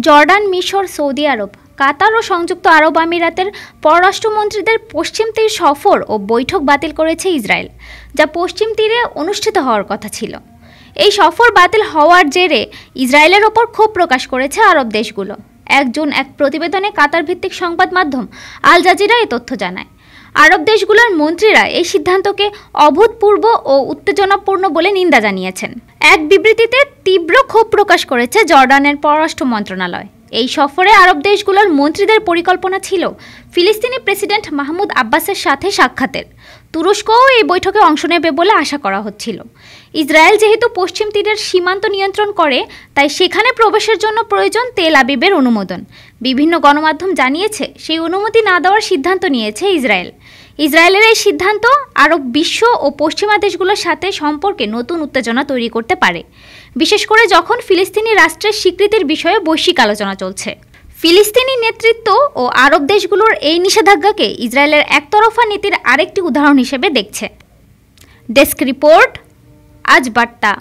Jordan, মিশর, Saudi আরব, কাতার ও সংযুক্ত আরব আমিরাতের পররাষ্ট্রমন্ত্রীদের পশ্চিম তীর সফর ও বৈঠক বাতিল করেছে ইসরায়েল, যা পশ্চিম তীরে অনুষ্ঠিত হওয়ার কথা ছিল। এই সফর বাতিল হওয়ার জেরে ইসরায়েলের ওপর ক্ষোভ প্রকাশ করেছে আরব দেশগুলো। এক প্রতিবেদনে কাতার ভিত্তিক সংবাদ মাধ্যম আল জাজিরা এ তথ্য জানায়। আরব দেশগুলোর মন্ত্রীরা এই সিদ্ধান্তকে অভূতপূর্ব ও উত্তেজনাপূর্ণ বলে নিন্দা জানিয়েছেন। এক বিবৃতিতে তীব্র ক্ষোভ প্রকাশ করেছে জর্ডানের পররাষ্ট্র মন্ত্রণালয়। এই সফরে আরব দেশগুলোর মন্ত্রীদের পরিকল্পনা ছিল ফিলিস্তিনি প্রেসিডেন্ট মাহমুদ আব্বাসের সাথে সাক্ষাতের। তুরস্কও এই বৈঠকে অংশ নেবে বলে আশা করা হচ্ছিল। ইসরায়েল যেহেতু পশ্চিম তীরের সীমান্ত নিয়ন্ত্রণ করে, তাই সেখানে প্রবেশের জন্য প্রয়োজন তেল আবিবের অনুমোদন। বিভিন্ন গণমাধ্যম জানিয়েছে সেই অনুমতি না দেওয়ার সিদ্ধান্ত নিয়েছে ইসরায়েল। ইসরায়েলের এই সিদ্ধান্ত আরব বিশ্ব ও পশ্চিমা দেশগুলোর সাথে সম্পর্কে নতুন উত্তেজনা তৈরি করতে পারে, বিশেষ করে যখন ফিলিস্তিনি রাষ্ট্রের স্বীকৃতির বিষয়ে বৈশ্বিক আলোচনা চলছে। ফিলিস্তিনি নেতৃত্ব ও আরব দেশগুলোর এই নিষেধাজ্ঞাকে ইসরায়েলের একতরফা নীতির আরেকটি উদাহরণ হিসেবে দেখছে। ডেস্ক রিপোর্ট, আজ বার্তা।